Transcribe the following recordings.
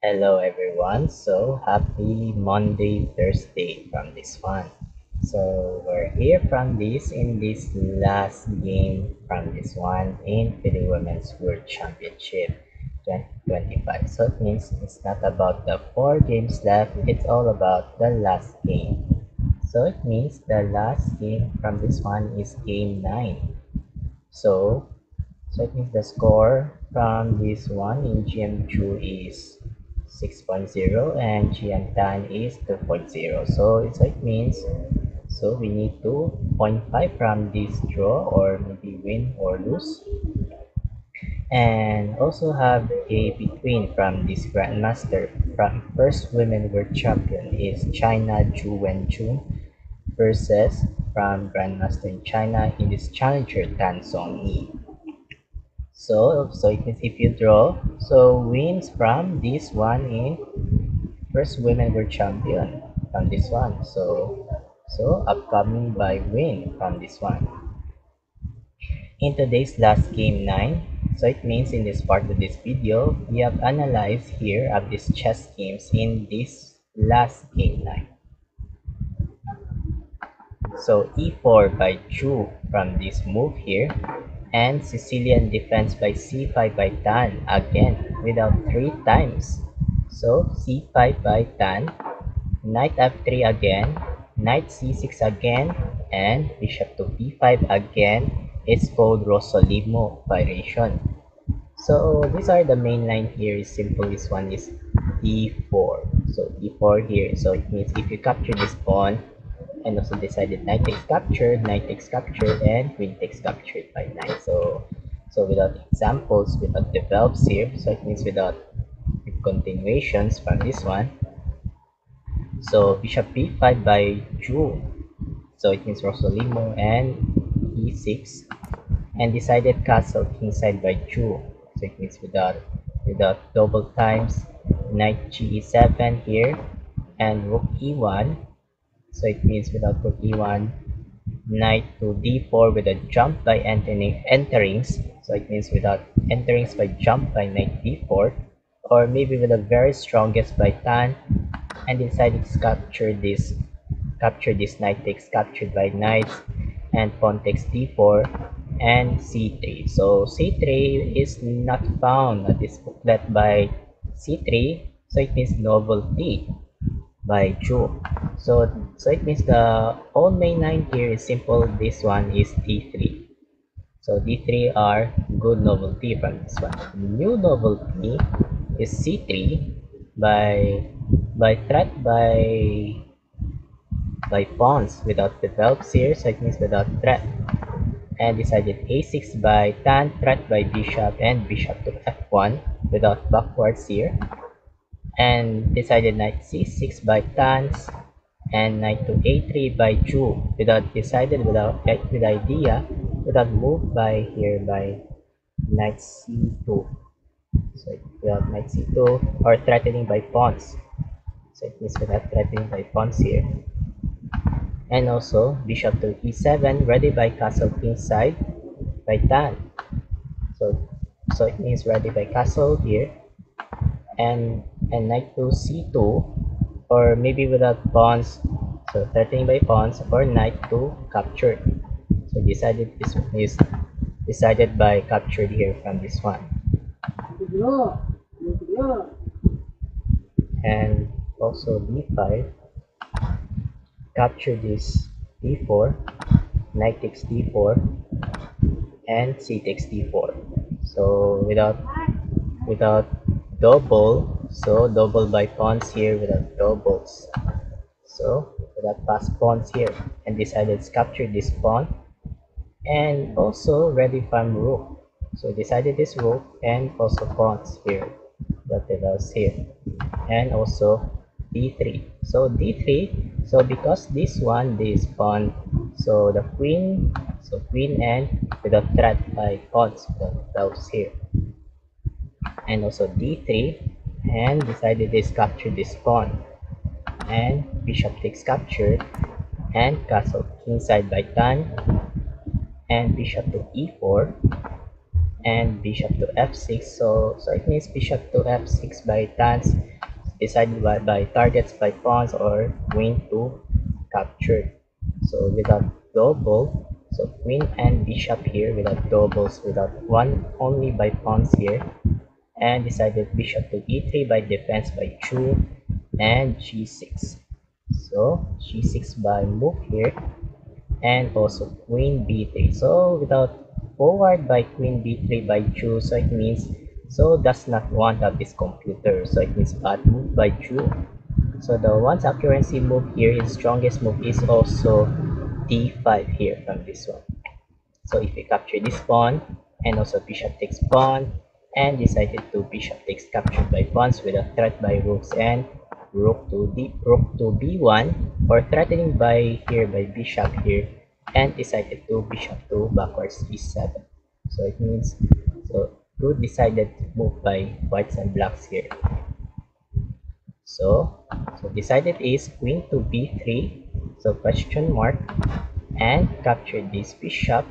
Hello everyone. So happy Monday, Thursday from this one. So we're here from this in this last game from this one in FIDE Women's World Championship 2025. So it means it's not about the four games left, it's all about the last game. So it means the last game from this one is game 9. So so it means the score from this one in GM2 is 6.0 and GM10 is 2.0. So it means we need 2.5 from this draw or maybe win or lose. And also have a between from this Grandmaster from first women world champion is China Zhu Wenjun versus from Grandmaster in China in this challenger Tan Song Yi. So it means if you draw, so wins from this one in first women world champion from this one. So upcoming by win from this one. In today's last game 9, so it means in this part of this video, we have analyzed here of these chess games in this last game 9. So e4 by Chu from this move here, and Sicilian defense by c5 by Tan again without 3 times. So c5 by Tan, knight f3 again, knight c6 again, and bishop to b5 again. It's called Rosolimo variation. So these are the main line here. Is simple. This one is e4. So e4 here. So it means if you capture this pawn, and also decided knight takes captured, and queen takes captured by knight. So without examples, without develops here, so it means without continuations from this one. So bishop b5 by Zhu. So it means Rosolimo and e6, and decided castle kingside by Zhu. So it means without double times, knight ge7 here, and rook e1. So it means without rook e1, knight to d4 with a jump by enterings. So it means without enterings by jump by knight d4, or maybe with the very strongest by Tan, and decided to capture this knight takes captured by knights, and pawn takes d4 and c3. So c3 is not found at this booklet by c3, so it means novelty by Zhu. So it means the whole main line here is simple. This one is d3. So d3 are good novelty from this one. New novelty is c3 by threat by pawns without develops here. So it means without threat. And decided a6 by Tan, threat by bishop, and bishop to f1 without backwards here. And decided knight c6 by Tans, and knight to a3 by Zhu without with idea, without move by here by knight c2. So without knight c2 or threatening by pawns. So it means without threatening by pawns here. And also bishop to e7 ready by castle kingside by Tan. So it means ready by castle here, and knight to c2, or maybe without pawns, so threatening by pawns, or knight to captured. So this is decided by captured here from this one. And also b5, capture this d4, knight takes d4, and c takes d4. So without double, so double by pawns here without doubles. So without pass pawns here, and decided to capture this pawn, and also ready farm rook. So decided this rook and also pawns here that develops here, and also d3. So d3, so because this pawn, so the queen, so queen and without threat by pawns that develops here, and also d3, and decided this capture this pawn, and bishop takes captured, and castle kingside by Tan, and bishop to e4, and bishop to f6. So it means bishop to f6 by Tans, decided by targets by pawns or queen to capture. So without double, so queen and bishop here without doubles, without one only by pawns here, and decided bishop to e3 by defense by 2 and g6. So g6 by move here, and also queen b3. So without forward by queen b3 by 2, so it means so does not want of this computer. So it means bad move by 2. So the one's accuracy move here, its strongest move is also d5 here from this one. So if we capture this pawn, and also bishop takes pawn, and decided to bishop takes captured by pawns with a threat by rooks and rook to b1, or threatening by here by bishop here, and decided to bishop to backwards e7. So it means so good decided move by whites and blacks here. So decided is queen to b3, so question mark, and capture this bishop.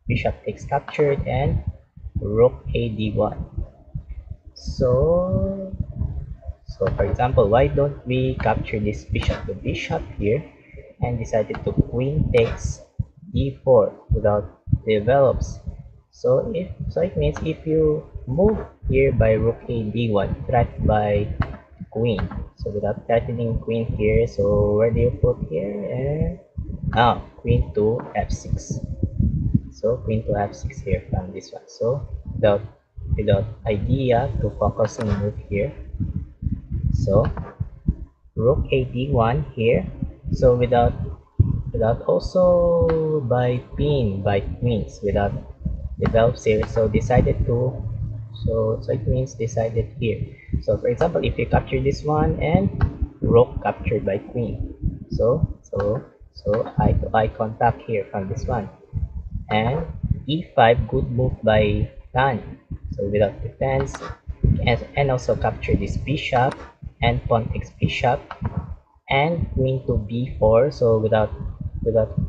Bishop takes captured and rook a d1. So for example, why don't we capture this bishop to bishop here and decided to queen takes d4 without develops. So it means if you move here by rook a d1, threat by queen. So without threatening queen here, so where do you put here? And queen to f6. So queen to f6 here from this one. So without idea to focus on move here. So rook a d1 here. So without also by pin by queens without develops here. So decided to so it means decided here. So for example, if you capture this one and rook captured by queen. So eye to eye contact here from this one. And e5 good move by tan, so without defense, and also capture this bishop and pawn takes bishop, and queen to b4, so without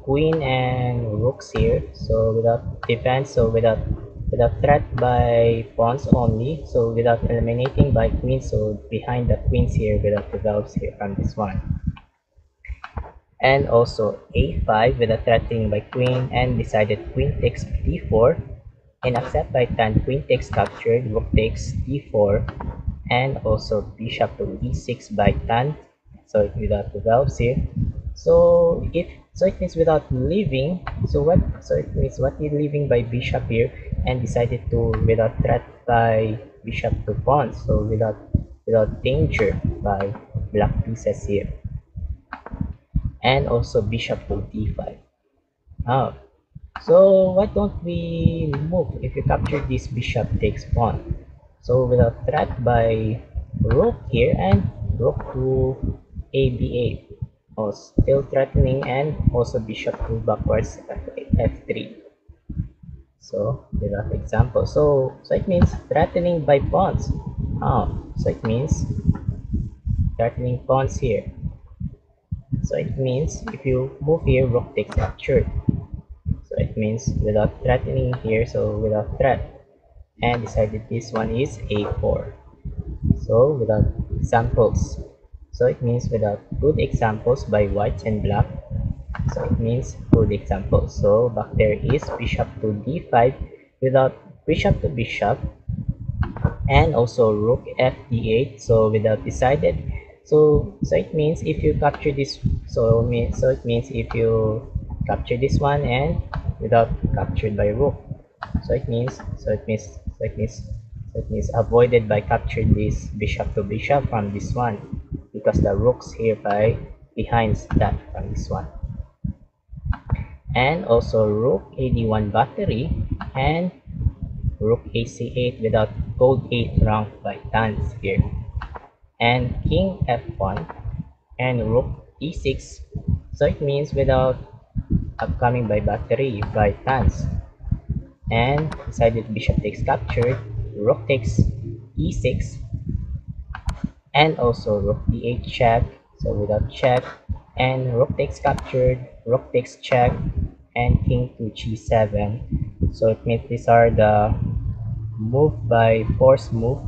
queen and rooks here, so without defense, so without threat by pawns only, so without eliminating by queen, so behind the queens here without develops here from this one. And also a5 with a threatening by queen, and decided queen takes d4, and accept by tan, queen takes captured, rook takes d4, and also bishop to e6 by tan, so without develops here. So it means without leaving, so it means what is leaving by bishop here, and decided to without threat by bishop to pawn, so without danger by black pieces here, and also bishop to d5. So why don't we move if you capture this bishop takes pawn, so without threat by rook here, and rook to ab8, oh, still threatening, and also bishop to backwards f3. So without example, so it means threatening by pawns. So it means threatening pawns here. So it means if you move here, rook takes captured. So it means without threatening here, so without threat, and decided this one is a4. So without examples, so it means without good examples by whites and black, so it means good examples. So back there is bishop to d5 without bishop to bishop, and also rook f d8, so without decided. So it means if you capture this, so it means if you capture this one and without captured by rook, so it means avoided by capturing this bishop to bishop from this one, because the rooks here by behind that from this one. And also rook ad1 battery, and rook ac8 without gold 8 rank by tans here, and king f1 and rook e6, so it means without upcoming by battery by tans, and decided bishop takes captured, rook takes e6, and also rook d8 check, so without check, and rook takes captured, rook takes check, and king to g7. So it means these are the move by force move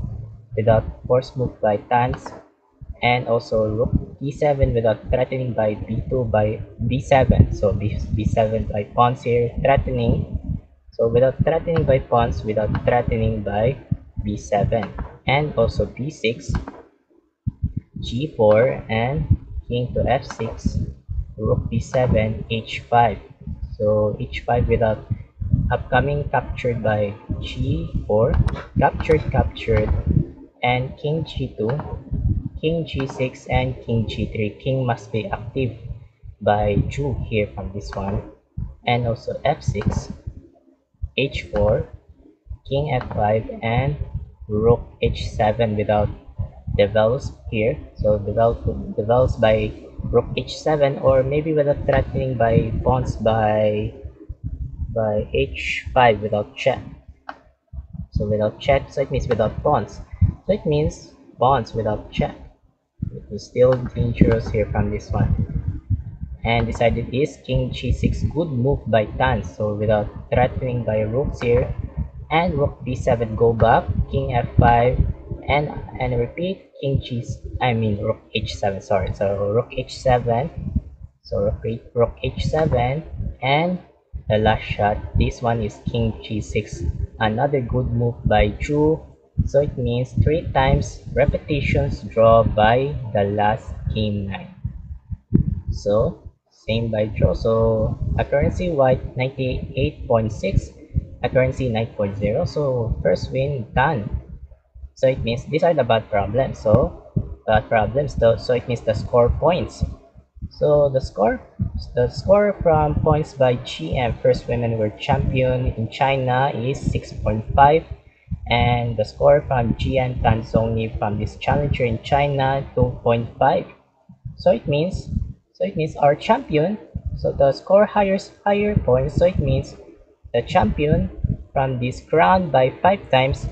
without force move by tans, and also rook d7 without threatening by b2 by b7. So b7 by pawns here threatening. So without threatening by pawns, without threatening by b7, and also b6, g4, and king to f6, rook b7, h5. So h5 without upcoming captured by g4, captured, and king g2, king g6, and king g3. King must be active by Jew here from this one, and also f6, h4, king f5, and rook h7 without develops here. So develops by rook h7, or maybe without threatening by pawns by h5 without check. So without check, so it means without pawns. So it means pawns without check. It is still dangerous here from this one. And decided is king g6, good move by Tan. So without threatening by rooks here, and rook b7 go back, king f5, and repeat king g, I mean rook h7. Sorry, so rook h7. So rook h7, and the last shot. This one is king g6. Another good move by Chu. So it means 3 times repetitions draw by the last game 9. So same by draw. So accuracy white 98.6, accuracy 9.0. So first win done. So it means these are the bad problems. So bad problems though. So it means the score points. So the score from points by GM First Women World Champion in China is 6.5, and the score from Jian Tanzoni from this challenger in China 2.5. So it means our champion. So the score higher points. So it means the champion from this crowned by 5 times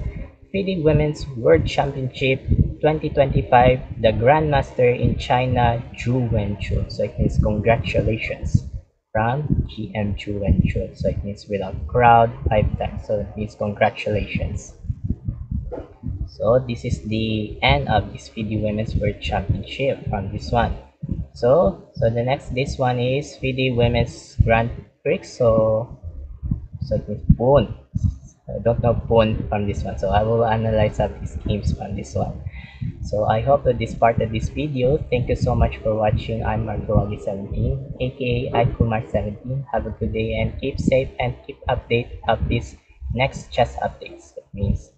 FIDE Women's World Championship 2025, the Grandmaster in China, Zhu Wenchu. So it means congratulations from GM Zhu Wenchu. So it means without crowd 5 times. So it means congratulations. So this is the end of this FIDE Women's World Championship from this one. So this one is FIDE Women's Grand Prix. So it means Boon. I don't know Boon from this one. So I will analyze up these games from this one. So I hope that this part of this video. Thank you so much for watching. I'm Marco17, aka iCoolMark17. Have a good day and keep safe and keep update of this next chess updates. That means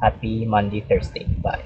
happy Monday, Thursday. Bye.